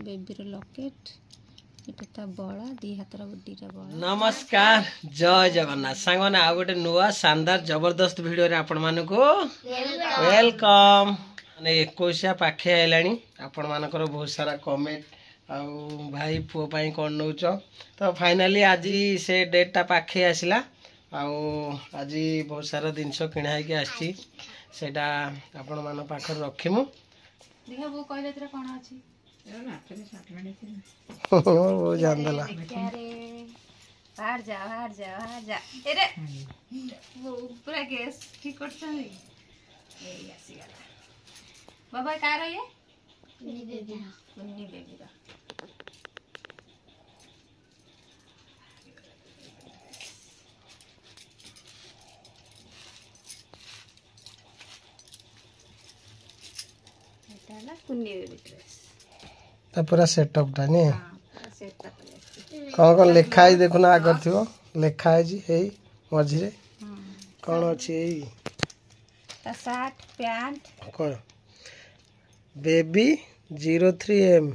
बेबीर locket एटा बड़ा दी हातर बुड्डीटा बड़ा। नमस्कार जय जगन्नाथ सांगने आ गोटे नुआ शानदार जबरदस्त वीडियो रे आपण मानको वेलकम। माने 21 पाखे आइलानी आपण मानकर बहुत सारा कमेंट आउ भाई पुओ पाई कोन नउच तो फाइनली आज से डेट टा पाखे आसिला आउ आज बहुत सारा जिनस किणा है कि आछि सेटा आपण मान पाखर रखिमु देखा वो कहले तरा कोन अछि वो जान दला बाहर जा अरे वो पूरा गैस ठीक करछन ए आसी गला बाबा का रे कुन्नी बेबी रा एटा कुन्नी बेबी ड्रेस पूरा सेटअप टा नहीं कौन कौन लिखा है देखुना आगर थी लिखा है जी यही मझी रे कौन अच्छी यही शर्ट पैंट कौन बेबी 03M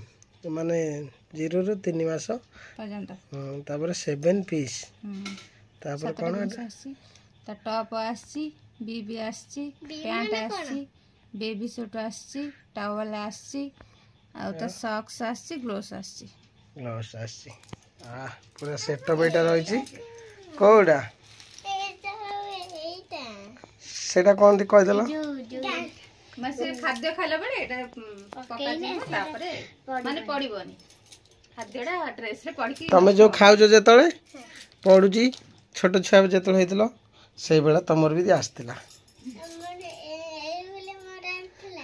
माने 0 ରୁ 3 मास पर्यंत तापर 7 पीस तापर कौन ता टॉप आसी बीबी आसी पैंट आसी बेबी सूट आसी टॉवल आसी आ तो सॉक्स आसी ग्लोव्स आसी आ पूरा सेटअप एटा रही छी कोडा सेटा कोन दी कह देला मसे खाद्य खाइला बडे एटा पका दे तापरे माने पडिबोनी खाद्यडा ड्रेस रे पडकी तमे जो खाउ जो जेतळे पडुची छोट छुआ जेतळे हेतलो सेई बेला तमर भी आस्तिला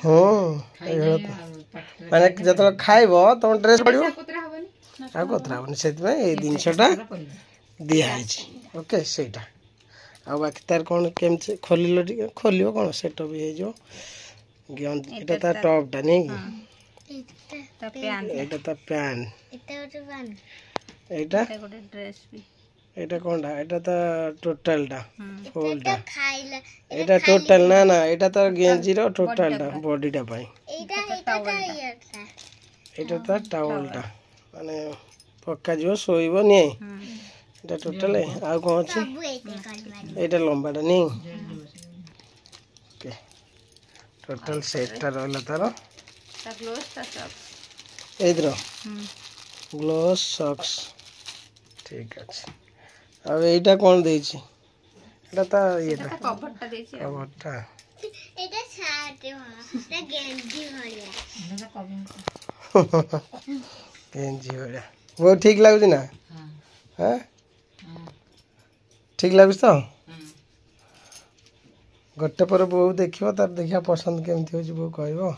हो माने जतले खाइबो तम ड्रेस पडिबो आ कोतरा हबनी सेत में ए दिनसटा दिया है छी ओके सेटा आ बाकी तार कोन केम से खोलिलो खोलियो कोन सेटअप हे जो ज्ञान एटा ता टॉप टा नहीं ता पैंट एटा ता पैंट एटा गोटे ड्रेस भी एटा कोनडा एटा ता टोटल टा फुल टा खाइला एटा टोटल ना ना एटा ता गेंजी रो टोटल टा बॉडी टा पाई एटा ता टावल टा माने पक्का जो सोइबो नि एटा टोटल आ कोन अछि एटा लंबाटा नि ओके टोटल सेट टा रहला तारो ता ग्लोव्स ता सॉक्स एद्रो ग्लोव्स सॉक्स ठीक अछि अब एटा कोन देई छी एटा ता एटा कवर ता देई छी कवर ता एटा शर्ट ता गेंजी भलिया एटा कवर गेंजी भलिया वो ठीक लागु ना हां ठीक लागु तो गोटे पर बहु देखियो तार देखिया पसंद केमथि हो जो कहबो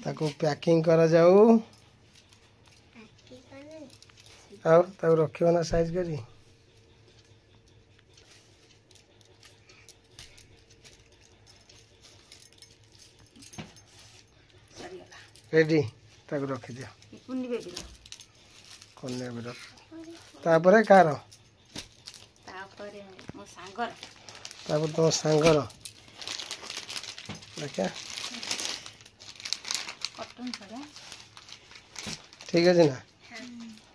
ताको पैकिंग करा जाऊ आओ ताको रखियो ना साइज करी रेडी ताको रखि दियो कुन्नी बेबी कोने बेरो तापरे कार तापरे मो सांगर तापर तो सांगर देखा कॉटन सारा ठीक है ना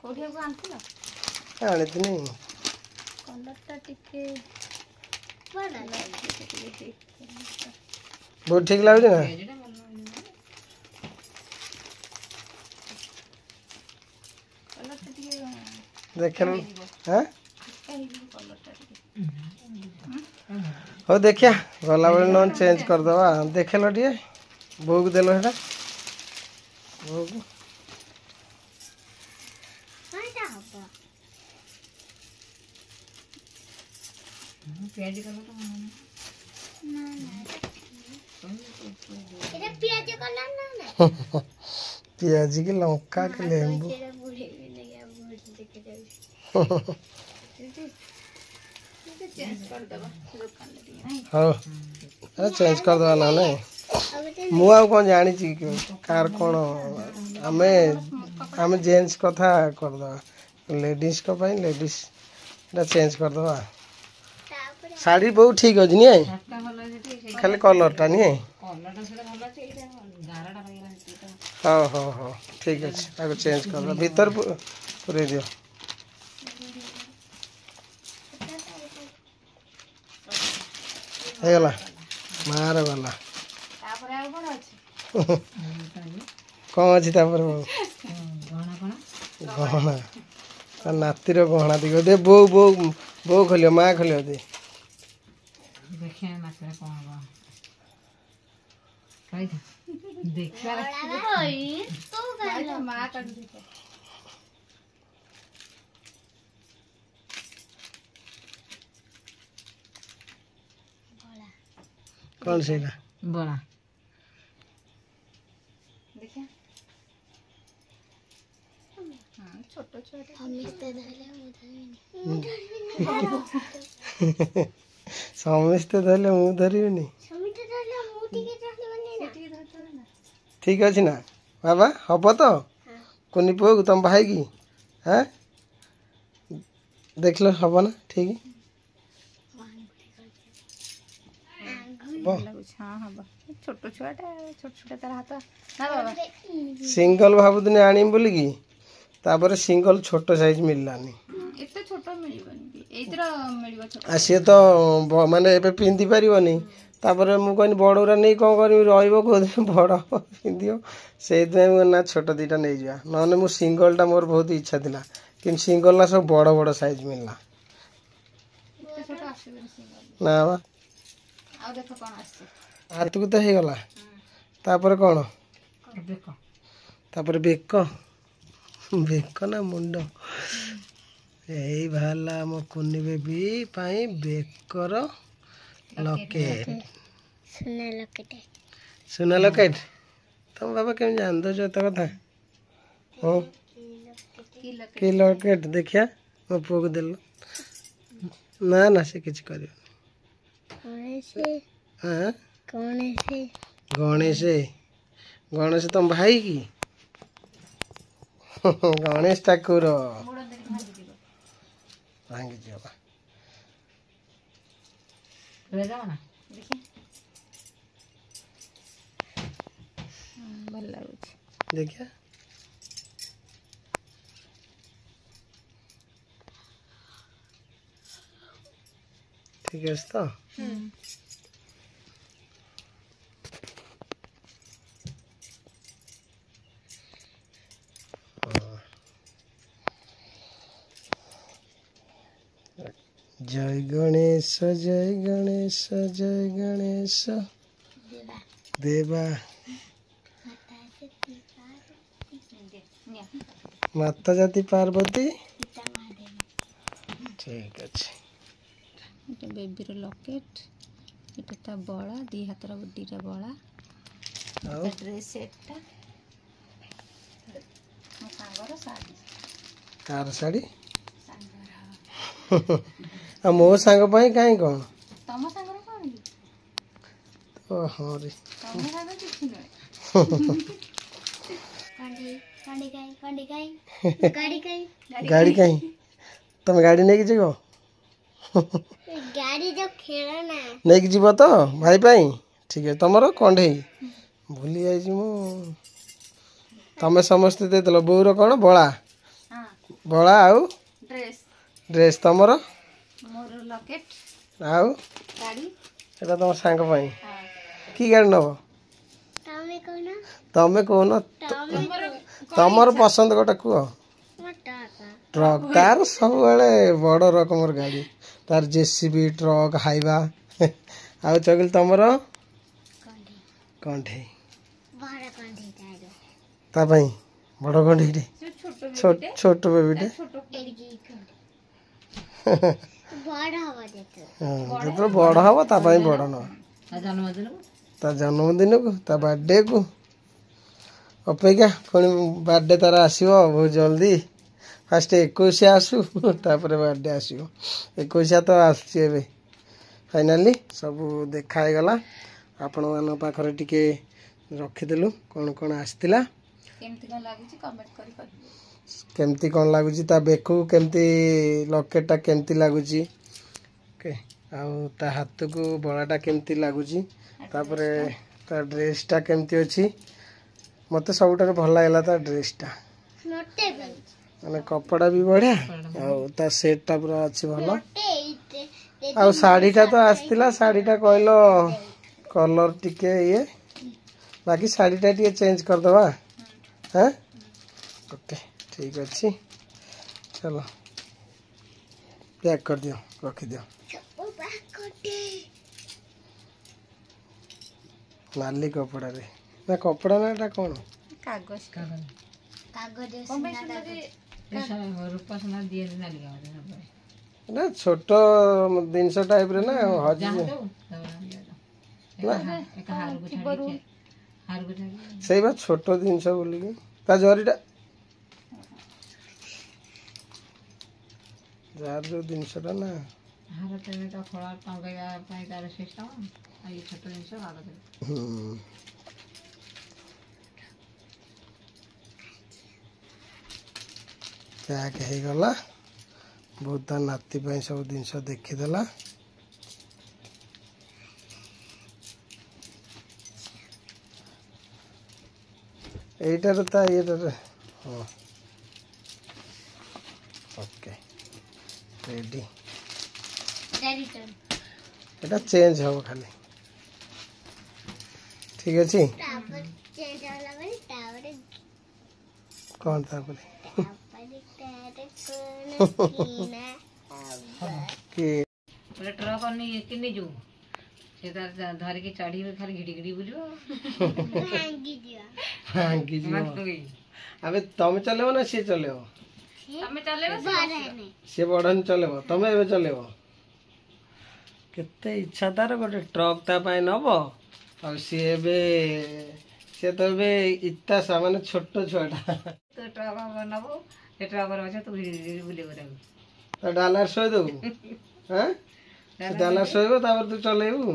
कोठिया को आनथिला आने तो नहीं कलर ता टिके बड़ा लागे बहुत ठीक लागु ना कलर ता टिके देखे हां कलर ता टिके हो देखिया गला बेले नन चेंज कर दवा देखेलो टिए भोग देलो हेटा भोग कोनटा हबो प्याज कलर ना एटा प्याज कलर ना प्याज की लंका के लेंबू चेंज कर दबा दुकान ले हां अरे चेंज कर दवा ना नहीं मु आ कोन जानि छी कि कार कोन हमें जेंट्स कथा कर दवा लेडीज को पाई लेडीज एटा चेंज कर दवा साड़ी बहुत ठीक अछि नि खाली कलर टा नि कलर ता सेटा भलो छै एटा हाँ हाँ हाँ ठीक अच्छे ताको चेंज कर भीतर पूरे दियो ହେଇଗଲା ମାର ଗଲା କ'ଣ ଅଛି ତାପରେ ଗହଣା ତା ନାତିର ଗହଣା ଦିଗ ଦେ ବୋଉ ବୋଉ ବୋଉ ଖୋଲିବ ମା ଖୋଲିବ ଦେ କ'ଣ ସେଇଟା बड़ा छोट ସମସ୍ତେ ଧରିଲେ ମୁଁ ଧରିବିନି ଠିକ ଅଛି ନା ବାବା ହବ ତ କୁନି ପୁଅକୁ ତମ ଭାଇକି ହଁ ଦେଖିଲ ହବ ନା ଠିକ छोट छुआटा छोट छोटा तार हाथ ना बाबा सिंगल भाବୁदिनी आनिम बोलिकी तापर सिंगल छोट साइज मिललानी एते छोट मिलिबनी एइतर मिलिबो छोट आ से तो माने एबे पिंदी परिबनी तापर मु कहनी बड़रा नै कोन करबी रहइबो को बड़ पिंदियो सेइत में ना छोट दीटा नै जिया नने मु सिंगल टा मोर बहुत इच्छा थिला किन सिंगल ना सब बड़ बड़ साइज मिलला एते छोट आसीबनी सिंगल ना बा आ देखो कोन आसी हाथ को तो हे गला तापर कोन देखो तापर बेक बेक ना मुंड एई भाला मो कुनी बेबी पाई बेकर लॉकेट सुना लॉकेट तुम बाबा केम जान दो जो तो कथा हो की लॉकेट देखिया मो पुओ को देलो ना ना से किछ करियो हां गणेश गणेश तुम भाई की गणेश ठाकुर भांगी जावा ले जाओ ना देखिए भल लागु देखिया ठीक है तो जय गणेश जय गणेश जय गणेश देवा माता जाति पार्वती ठीक अच्छे बेबी रो लॉकेट एटा ता बड़ा दी हाथ रो दीटा बड़ा आउ ड्रेस सेटटा मो सांगर साड़ी कार साड़ी आ मो सांग पई काई कोन तम सांगर कोन की ओ हां रे तम सांगर किछि नै गाड़ी कहीं तुम गाड़ी नहीं जीव गाड़ी जो खेलना नहीं जीव तो भाई पाई ठीक है तुमर कंढे भूली जाई मु तमे समस्त देतलो बोर कोन बळा हां बळा आउ ड्रेस ड्रेस तमर मोर लॉकेट आउ गाड़ी एटा तुम सांग पाई हां की गाड़ी नबो तमे कोन तमर पसंद गोटा कुह ट्रक तार सब बड़ रकम गाड़ी तार जेसीबी ट्रक हाइवा आउ चगिल तमर कंठे ता भाई बड़ कंठे छोट बेबीटे जो बड़ हम ता बड़ न ता जन्मदिन को ता बर्थडे को अपेक्षा पुणी बर्थडे तार आसो बहुत जल्दी फास्ट 21 आसू तापर बर्थडे आसो 21 तो आसुचे फाइनाली सब देखागला आपण मान पाखरे टिके रखीदेलु कौन कौन आसला केमती कौन लगुच बेकू केमती लकेटा केमती लगुच ता हाथ को बड़ाटा केमती लगुच ता ड्रेसटा केमती अच्छी मत सब भल लगे ता ड्रेसटा मोटे भी माने कपड़ा भी बढ़िया आ सेटटा पूरा अच्छी भल मोटे आ शाढ़ीटा तो आसला शाढ़ीटा कहलो कलर टिके ये बाकी शाढ़ीटा टे चेंज करदे हाँ ओके ठीक अच्छे चलो पैक कर दियो रखी दियो नाली कपड़ा रे ना कपड़ा ना एटा कौन कागज कागज रूपा सोना दिए ना छोट जिनस टाइप रे ना हजी से बात छोट जिनस बोलिकी ता जरीटा जार जो जिनसटा ना हार टेनेटा खड़ा टंगाइया पाई तार सिस्टम आ ये छोट जिनस हार पैक हो गला बहुत नाती सब जिनस देखीदेला एटार ता ये हाँ ओके रेडी एटा चेंज हो खाली ठीक अच्छे कौन तापरे कि ट्रक नहीं किन्नी जो से तार धर के चढ़ी खाली घिटी घिटी बुझो भांगी अबे तुम चलेबो ना सी चलेबो तमे चलेबो सी बड़न चलेबो तमे एबे चलेबो केते इच्छा तार गोटे ट्रक ता पाई नबो आ सी एबे से तो एबे इत्ता सामान्य छोट छुआटा तो ट्रक नबो से ट्रक रे तू बुले बरा तो डालर सोई दो हां से डालर सोइबो तापर तू चलेबू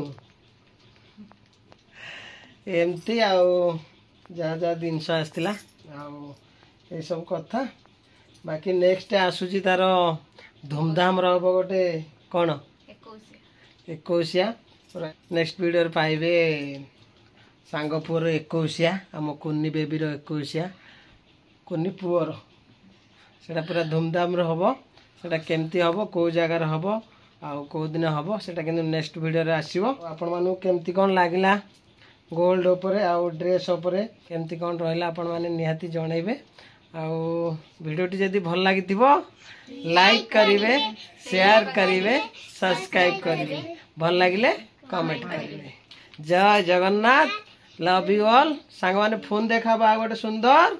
एमती आउ जहाँ जहाँ जिनस आसला ये सब कथा बाकी नेक्स्ट आसूची तार धूमधाम रह गोटे कौन 21 नेक्स्ट वीडियो पाइबे सांग पुअर 21 आम कुन्नी बेबीर 21 कुन्नी पुअर सेटा पूरा धूमधाम हम सेटा केमती हम कौ जगार हम आउ कौ दिन हम सेटा किंतु नेक्स्ट वीडियो आसीबो आपण मानु केमती कौन लागिला गोल्ड उपरे आउ ड्रेस उपरे केमती कौन रहिला आपण माने निहाती जणैबे आउ वीडियोटी जदी भल लागिथिबो लाइक करिवे शेयर करिवे सब्सक्राइब करिवे भल लागिले कमेंट करिवे जय जगन्नाथ लव यू ऑल सांग माने फोन देखाबा गोटे सुंदर